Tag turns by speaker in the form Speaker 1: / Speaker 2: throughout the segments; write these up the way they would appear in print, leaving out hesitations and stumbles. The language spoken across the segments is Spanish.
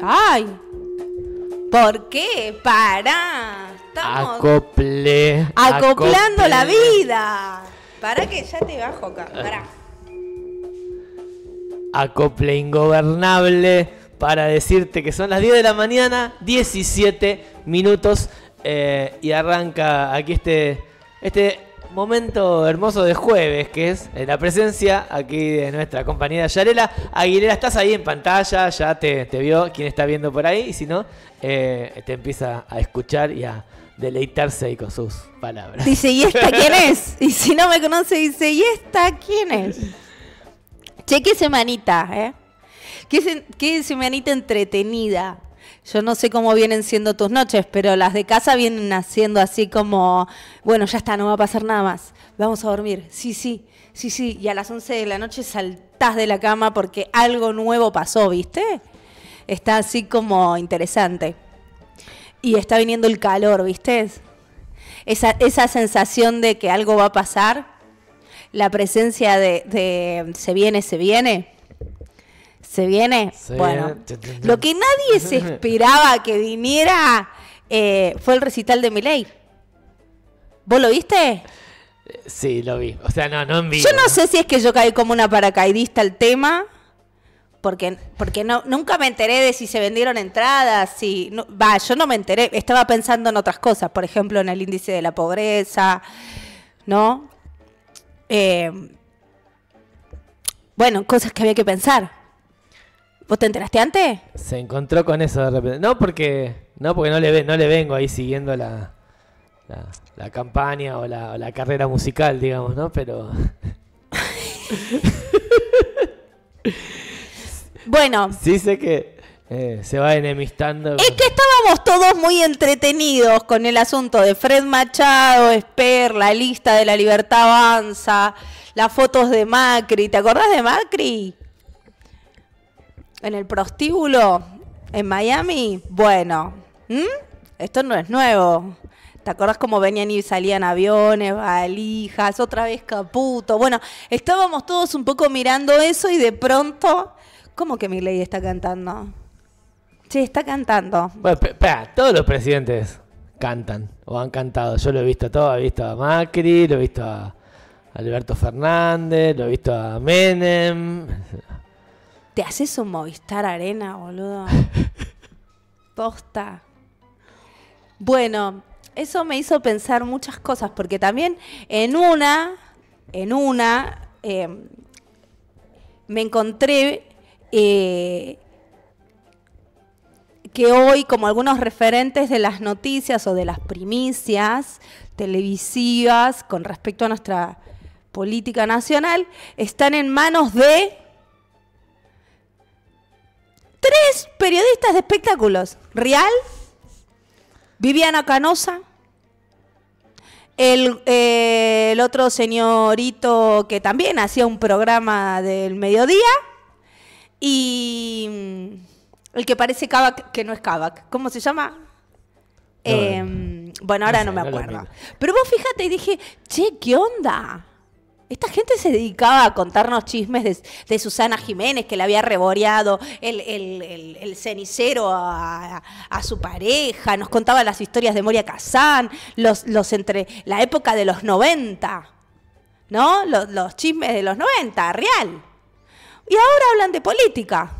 Speaker 1: Ay, ¿por qué? Pará. Estamos acoplando la vida. Pará que ya te bajo acá. Pará.
Speaker 2: Acople ingobernable para decirte que son las 10 de la mañana, 17 minutos. Y arranca aquí este momento hermoso de jueves, que es la presencia aquí de nuestra compañera Yarela Aguilera. Estás ahí en pantalla, ya te vio quien está viendo por ahí, y si no, te empieza a escuchar y a deleitarse ahí con sus palabras.
Speaker 1: Dice, ¿y esta quién es? Y si no me conoce, dice, ¿y esta quién es? Che, qué semanita, ¿eh? Qué semanita entretenida. Yo no sé cómo vienen siendo tus noches, pero las de casa vienen haciendo así como, bueno, ya está, no va a pasar nada más. Vamos a dormir. Sí. Y a las 11 de la noche saltás de la cama porque algo nuevo pasó, ¿viste? Está así como interesante. Y está viniendo el calor, ¿viste? Esa sensación de que algo va a pasar. La presencia de se viene. ¿Se viene? Bueno, lo que nadie se esperaba que viniera fue el recital de Milei. ¿Vos lo viste?
Speaker 2: Sí, lo vi. O sea, no en vivo.
Speaker 1: Yo no sé si es que yo caí como una paracaidista al tema, porque nunca me enteré de si se vendieron entradas. Yo no me enteré. Estaba pensando en otras cosas, por ejemplo, en el índice de la pobreza, ¿no? Bueno, cosas que había que pensar. ¿Vos te enteraste antes?
Speaker 2: Se encontró con eso de repente. No porque no le vengo ahí siguiendo la campaña o la carrera musical, digamos, ¿no? Pero
Speaker 1: bueno,
Speaker 2: sí sé que se va enemistando.
Speaker 1: Es que estábamos todos muy entretenidos con el asunto de Fred Machado, Esper, la lista de La Libertad Avanza, las fotos de Macri. ¿Te acordás de Macri? En el prostíbulo en Miami. Bueno, esto no es nuevo. ¿Te acordás cómo venían y salían aviones, valijas, otra vez Caputo? Bueno, estábamos todos un poco mirando eso y de pronto, ¿cómo que Milei está cantando? Sí, está cantando.
Speaker 2: Bueno, espera, todos los presidentes cantan o han cantado. Yo lo he visto todo, he visto a Macri, lo he visto a Alberto Fernández, lo he visto a Menem.
Speaker 1: ¿Te haces un Movistar Arena, boludo? Posta. Bueno, eso me hizo pensar muchas cosas, porque también en una me encontré que hoy, como algunos referentes de las noticias o de las primicias televisivas con respecto a nuestra política nacional, están en manos de 3 periodistas de espectáculos. Rial, Viviana Canosa, el otro señorito que también hacía un programa del mediodía, y el que parece Kavak, que no es Kavak. ¿Cómo se llama? Bueno, ahora no me acuerdo. Pero vos fíjate y dije, che, ¿qué onda? Esta gente se dedicaba a contarnos chismes de Susana Jiménez, que le había reboreado el cenicero a su pareja. Nos contaba las historias de Moria Kazán, entre la época de los 90, ¿no? Los chismes de los 90, real. Y ahora hablan de política,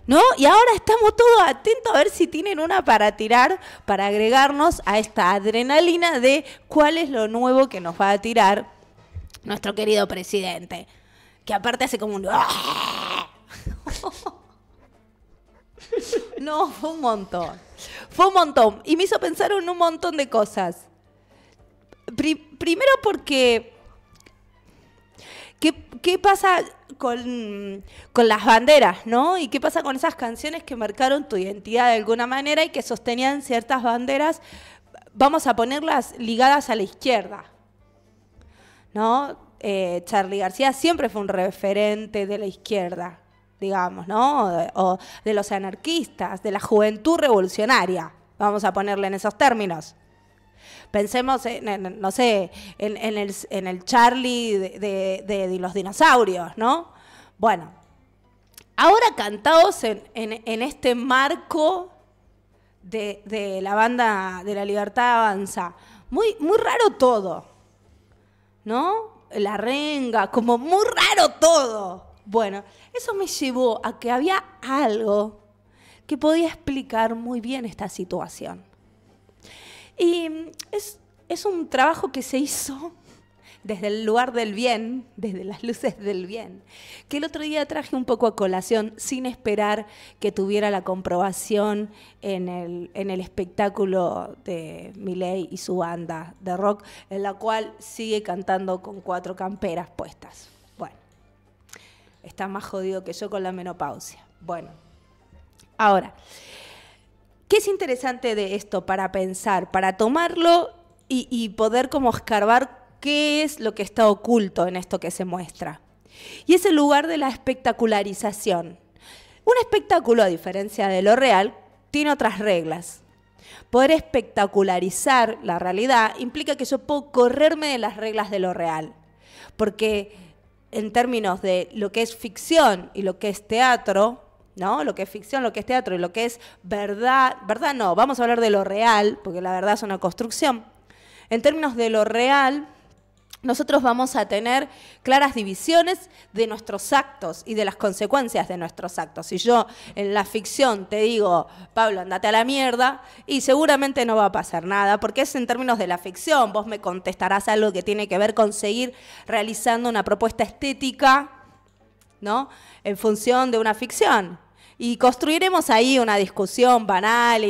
Speaker 1: ¿no? Y ahora estamos todos atentos a ver si tienen una para tirar, para agregarnos a esta adrenalina de cuál es lo nuevo que nos va a tirar nuestro querido presidente, que aparte hace como un... No, fue un montón. Y me hizo pensar en un montón de cosas. Primero porque... ¿Qué pasa con las banderas, ¿no? Y qué pasa con esas canciones que marcaron tu identidad de alguna manera y que sostenían ciertas banderas, vamos a ponerlas ligadas a la izquierda, ¿no? Charly García siempre fue un referente de la izquierda, digamos, ¿no? O de los anarquistas, de la juventud revolucionaria, vamos a ponerle en esos términos. Pensemos, no sé, en el Charly de los dinosaurios, ¿no? Bueno, Ahora cantados en este marco de la banda de La Libertad Avanza. Muy, muy raro todo, ¿no? La renga, como muy raro todo. Bueno, eso me llevó a que había algo que podía explicar muy bien esta situación. Y es un trabajo que se hizo desde el lugar del bien, desde las luces del bien, que el otro día traje un poco a colación sin esperar que tuviera la comprobación en el espectáculo de Milei y su banda de rock, en la cual sigue cantando con 4 camperas puestas. Bueno, está más jodido que yo con la menopausia. Bueno, ahora, ¿qué es interesante de esto para pensar, para tomarlo y poder como escarbar qué es lo que está oculto en esto que se muestra? Y es el lugar de la espectacularización. Un espectáculo, a diferencia de lo real, tiene otras reglas. Poder espectacularizar la realidad implica que yo puedo correrme de las reglas de lo real. Porque en términos de lo que es ficción y lo que es teatro, ¿no? Lo que es ficción, lo que es teatro y lo que es verdad, verdad no, vamos a hablar de lo real, porque la verdad es una construcción. En términos de lo real, nosotros vamos a tener claras divisiones de nuestros actos y de las consecuencias de nuestros actos. Si yo en la ficción te digo, Pablo, andate a la mierda, y seguramente no va a pasar nada, porque es en términos de la ficción. Vos me contestarás algo que tiene que ver con seguir realizando una propuesta estética, ¿no? En función de una ficción. Y construiremos ahí una discusión banal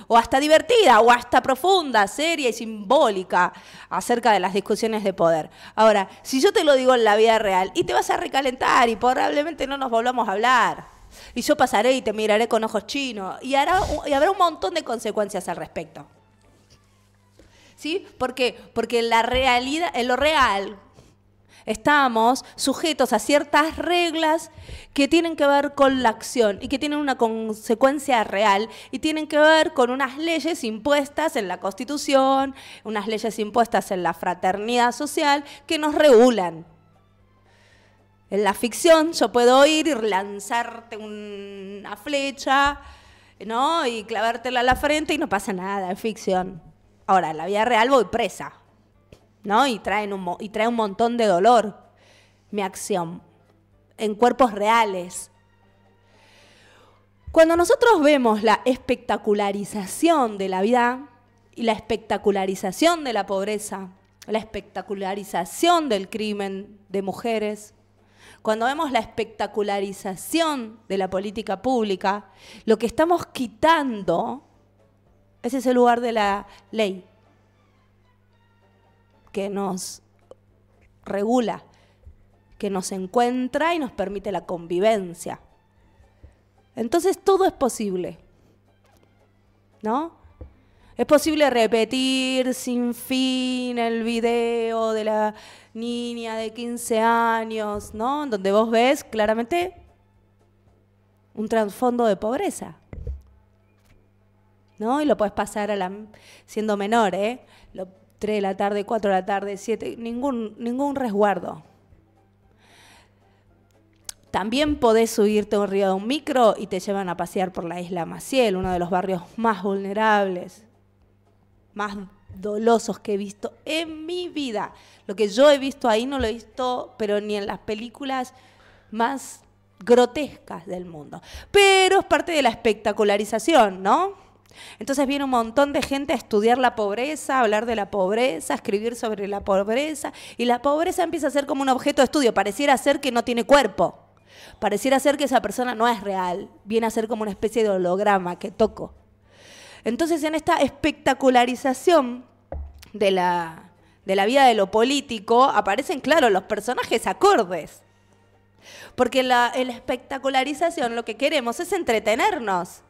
Speaker 1: o hasta divertida, o hasta profunda, seria y simbólica acerca de las discusiones de poder. Ahora, si yo te lo digo en la vida real, y te vas a recalentar y probablemente no nos volvamos a hablar, y yo pasaré y te miraré con ojos chinos, y habrá un montón de consecuencias al respecto. ¿Sí? ¿Por qué? Porque en la realidad, en lo real, estamos sujetos a ciertas reglas que tienen que ver con la acción y que tienen una consecuencia real y tienen que ver con unas leyes impuestas en la Constitución, unas leyes impuestas en la fraternidad social que nos regulan. En la ficción yo puedo ir y lanzarte una flecha, ¿no? Y clavártela a la frente y no pasa nada, en ficción. Ahora, en la vida real voy presa, ¿no? Y trae un montón de dolor mi acción en cuerpos reales. Cuando nosotros vemos la espectacularización de la vida y la espectacularización de la pobreza, la espectacularización del crimen de mujeres, cuando vemos la espectacularización de la política pública, lo que estamos quitando es ese lugar de la ley que nos regula, que nos encuentra y nos permite la convivencia. Entonces todo es posible, ¿no? Es posible repetir sin fin el video de la niña de 15 años, ¿no? Donde vos ves claramente un trasfondo de pobreza, ¿no? Y lo podés pasar siendo menor, 3 de la tarde, 4 de la tarde, 7, ningún resguardo. También podés subirte a un río de un micro y te llevan a pasear por la isla Maciel, uno de los barrios más vulnerables, más dolosos que he visto en mi vida. Lo que yo he visto ahí no lo he visto, pero ni en las películas más grotescas del mundo. Pero es parte de la espectacularización, ¿no? Entonces viene un montón de gente a estudiar la pobreza, a hablar de la pobreza, a escribir sobre la pobreza, y la pobreza empieza a ser como un objeto de estudio. Pareciera ser que no tiene cuerpo, pareciera ser que esa persona no es real, viene a ser como una especie de holograma que toco. Entonces en esta espectacularización de la vida de lo político aparecen, claro, los personajes acordes. Porque en la espectacularización lo que queremos es entretenernos.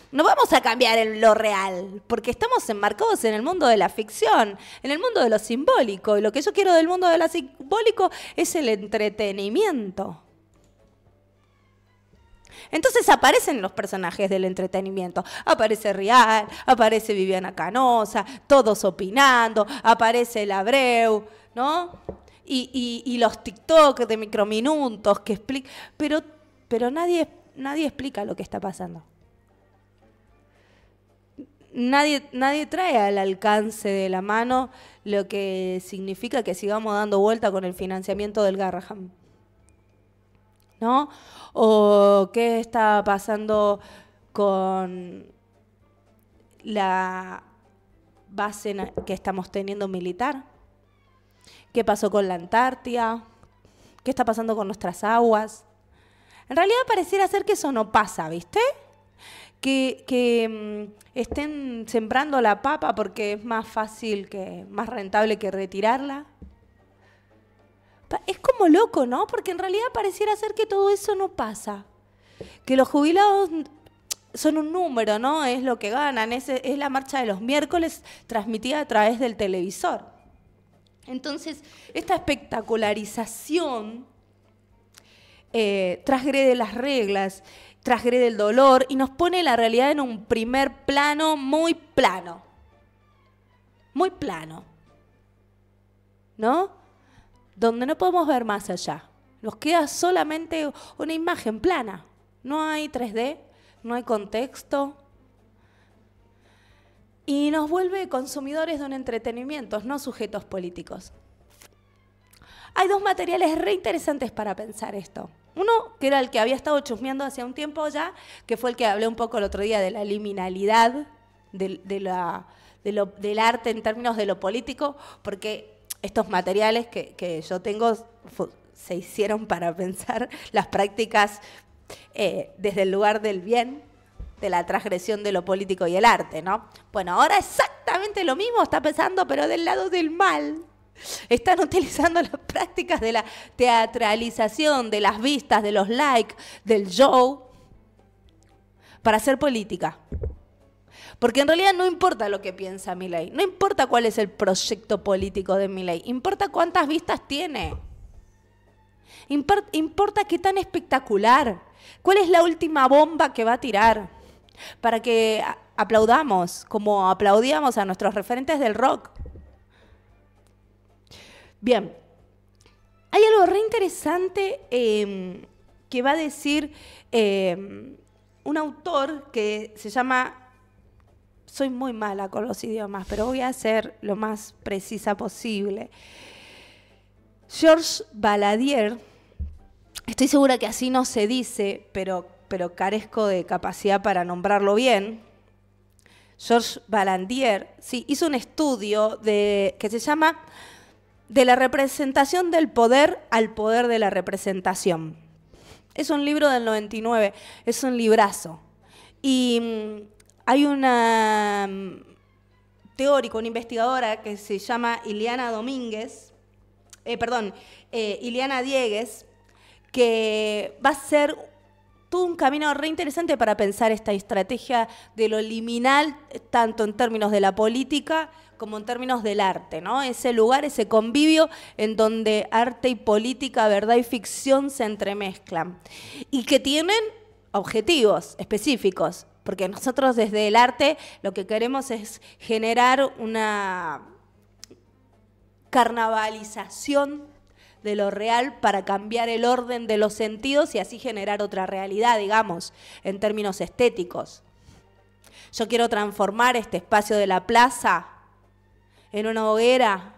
Speaker 1: No vamos a cambiar en lo real, porque estamos enmarcados en el mundo de la ficción, en el mundo de lo simbólico. Y lo que yo quiero del mundo de lo simbólico es el entretenimiento. Entonces aparecen los personajes del entretenimiento. Aparece Rial, aparece Viviana Canosa, todos opinando, aparece el Abreu, ¿no? y los TikTok de microminutos que explican, pero nadie explica lo que está pasando. Nadie trae al alcance de la mano lo que significa que sigamos dando vuelta con el financiamiento del Garrahan, ¿no? O qué está pasando con la base que estamos teniendo militar. ¿Qué pasó con la Antártida? ¿Qué está pasando con nuestras aguas? En realidad pareciera ser que eso no pasa, ¿viste? Que estén sembrando la papa porque es más fácil, más rentable que retirarla. Es como loco, ¿no? Porque en realidad pareciera ser que todo eso no pasa. Que los jubilados son un número, ¿no? Es lo que ganan, es la marcha de los miércoles transmitida a través del televisor. Entonces, esta espectacularización transgrede las reglas, transgrede el dolor y nos pone la realidad en un primer plano muy plano. Muy plano. ¿No? Donde no podemos ver más allá. Nos queda solamente una imagen plana. No hay 3D, no hay contexto. Y nos vuelve consumidores de un entretenimiento, no sujetos políticos. Hay dos materiales re interesantes para pensar esto. Uno, que era el que había estado chusmeando hace un tiempo ya, que fue el que hablé un poco el otro día de la liminalidad del arte en términos de lo político, porque estos materiales que yo tengo se hicieron para pensar las prácticas desde el lugar del bien, de la transgresión de lo político y el arte, ¿no? Bueno, ahora exactamente lo mismo está pensando, pero del lado del mal. Están utilizando las prácticas de la teatralización, de las vistas, de los likes, del show, para hacer política. Porque en realidad no importa lo que piensa Milei, no importa cuál es el proyecto político de Milei, importa cuántas vistas tiene. Importa qué tan espectacular, cuál es la última bomba que va a tirar, para que aplaudamos, como aplaudíamos a nuestros referentes del rock. Bien, hay algo re interesante que va a decir un autor que se llama... Soy muy mala con los idiomas, pero voy a ser lo más precisa posible. Georges Valadier, estoy segura que así no se dice, pero carezco de capacidad para nombrarlo bien. Georges Valadier, sí, hizo un estudio que se llama De la representación del poder al poder de la representación. Es un libro del 99, es un librazo. Y hay una teórica, una investigadora que se llama Ileana Diegues, que va a ser todo un camino re interesante para pensar esta estrategia de lo liminal, tanto en términos de la política como en términos del arte, ¿no? Ese lugar, ese convivio en donde arte y política, verdad y ficción se entremezclan. Y que tienen objetivos específicos, porque nosotros desde el arte lo que queremos es generar una carnavalización de lo real para cambiar el orden de los sentidos y así generar otra realidad, digamos, en términos estéticos. Yo quiero transformar este espacio de la plaza en una hoguera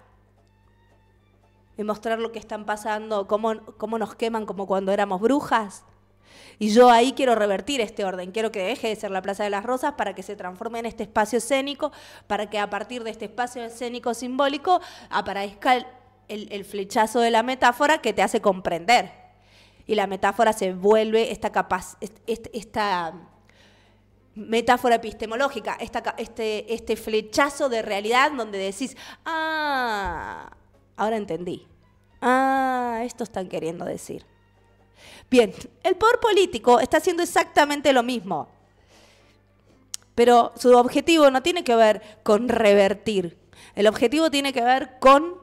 Speaker 1: y mostrar lo que están pasando, cómo nos queman como cuando éramos brujas. Y yo ahí quiero revertir este orden, quiero que deje de ser la Plaza de las Rosas para que se transforme en este espacio escénico, para que a partir de este espacio escénico simbólico aparezca el flechazo de la metáfora que te hace comprender. Y la metáfora se vuelve esta metáfora epistemológica, este flechazo de realidad donde decís, ahora entendí. Esto están queriendo decir. Bien, el poder político está haciendo exactamente lo mismo, pero su objetivo no tiene que ver con revertir. El objetivo tiene que ver con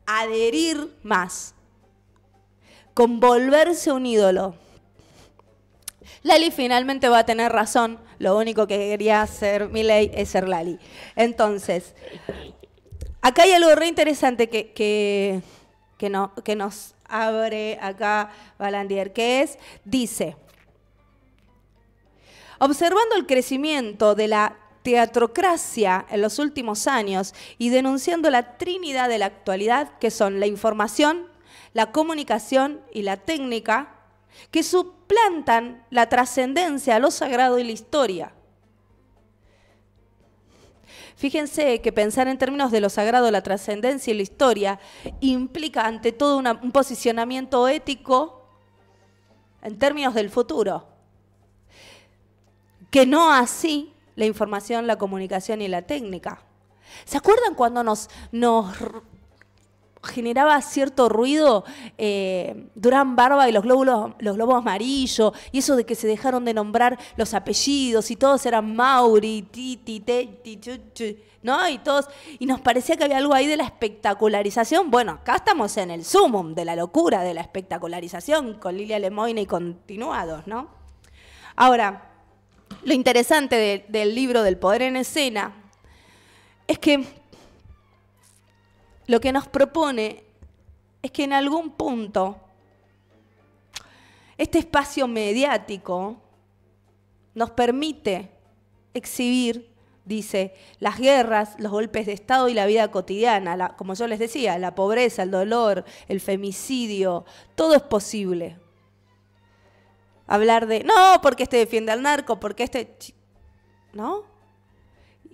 Speaker 1: adherir más, con volverse un ídolo. Lali finalmente va a tener razón, lo único que quería hacer Milei es ser Lali. Entonces, acá hay algo re interesante que que nos abre acá Balandier, dice, observando el crecimiento de la teatrocracia en los últimos años y denunciando la trinidad de la actualidad, que son la información, la comunicación y la técnica, que suplantan la trascendencia, lo sagrado y la historia. Fíjense que pensar en términos de lo sagrado, la trascendencia y la historia implica ante todo un posicionamiento ético en términos del futuro, que no así la información, la comunicación y la técnica. ¿Se acuerdan cuando nos generaba cierto ruido Durán Barba y los globos amarillos, y eso de que se dejaron de nombrar los apellidos y todos eran Mauri, Titi, Teti, Chuchu, ¿no? Y nos parecía que había algo ahí de la espectacularización? Bueno, acá estamos en el sumum de la locura de la espectacularización con Lilia Lemoine y continuados, ¿no? Ahora, lo interesante del libro del Poder en Escena es que lo que nos propone es que en algún punto este espacio mediático nos permite exhibir, dice, las guerras, los golpes de Estado y la vida cotidiana, como yo les decía, la pobreza, el dolor, el femicidio, todo es posible. Hablar de, no, porque este defiende al narco, porque este, ¿no?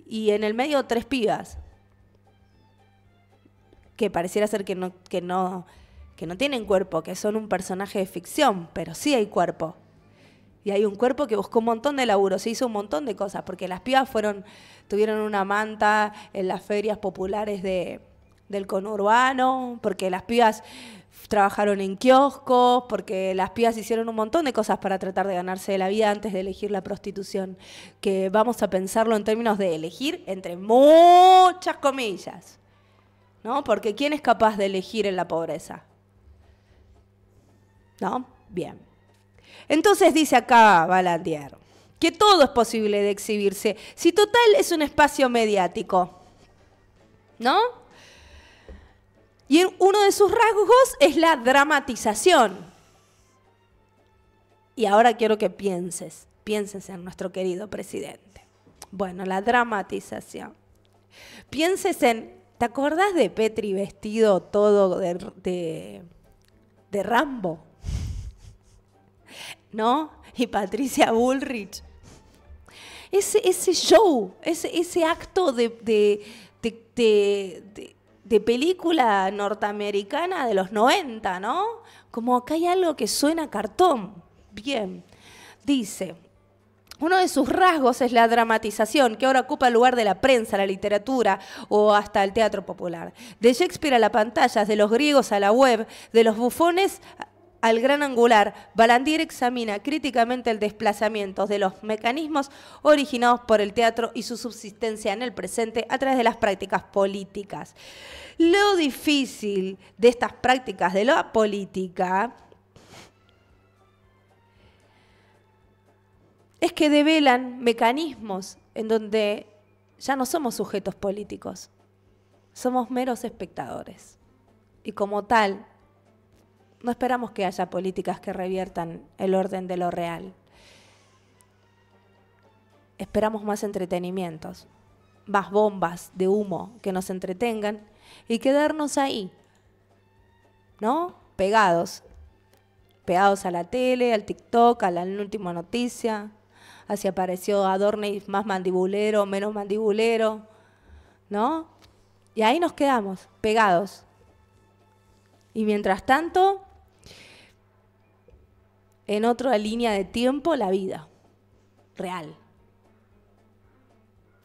Speaker 1: Y en el medio 3 pibas que pareciera ser que no tienen cuerpo, que son un personaje de ficción, pero sí hay cuerpo. Y hay un cuerpo que buscó un montón de laburo, se hizo un montón de cosas, porque las pibas tuvieron una manta en las ferias populares del conurbano, porque las pibas trabajaron en kioscos, porque las pibas hicieron un montón de cosas para tratar de ganarse la vida antes de elegir la prostitución, que vamos a pensarlo en términos de elegir entre muchas comillas, ¿no? Porque ¿quién es capaz de elegir en la pobreza? ¿No? Bien. Entonces dice acá Balandier que todo es posible de exhibirse, si total es un espacio mediático, ¿no? Y uno de sus rasgos es la dramatización. Y ahora quiero que pienses en nuestro querido presidente. Bueno, la dramatización. Pienses en, ¿te acordás de Petri vestido todo de Rambo? ¿No? Y Patricia Bullrich. Ese show, ese acto de película norteamericana de los 90, ¿no? Como acá hay algo que suena a cartón. Bien. Dice, uno de sus rasgos es la dramatización, que ahora ocupa el lugar de la prensa, la literatura o hasta el teatro popular. De Shakespeare a la pantalla, de los griegos a la web, de los bufones al gran angular, Balandier examina críticamente el desplazamiento de los mecanismos originados por el teatro y su subsistencia en el presente a través de las prácticas políticas. Lo difícil de estas prácticas de la política es que develan mecanismos en donde ya no somos sujetos políticos, somos meros espectadores. Y como tal, no esperamos que haya políticas que reviertan el orden de lo real. Esperamos más entretenimientos, más bombas de humo que nos entretengan y quedarnos ahí, ¿no? Pegados a la tele, al TikTok, a la última noticia, a si apareció Adorni más mandibulero, menos mandibulero, ¿no? Y ahí nos quedamos, pegados. Y mientras tanto, en otra línea de tiempo, la vida real,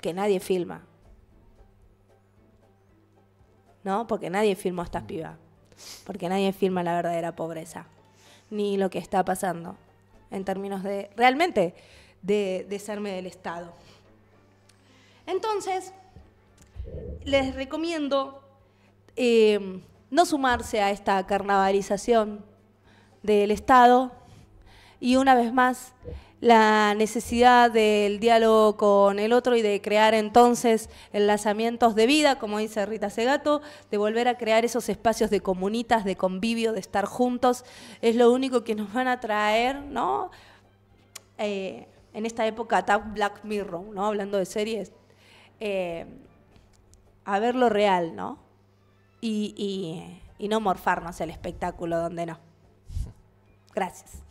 Speaker 1: que nadie filma, ¿no? Porque nadie filmó a estas pibas, porque nadie filma la verdadera pobreza, ni lo que está pasando en términos de, realmente, de desarme del Estado. Entonces, les recomiendo no sumarse a esta carnavalización del Estado y una vez más la necesidad del diálogo con el otro y de crear entonces enlazamientos de vida, como dice Rita Segato, de volver a crear esos espacios de comunitas, de convivio, de estar juntos, es lo único que nos van a traer, ¿no? En esta época tan Black Mirror, ¿no? Hablando de series, a ver lo real, ¿no? Y no morfarnos el espectáculo donde no. Gracias.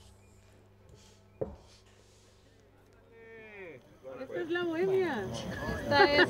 Speaker 3: Esta es la bohemia. Esta es...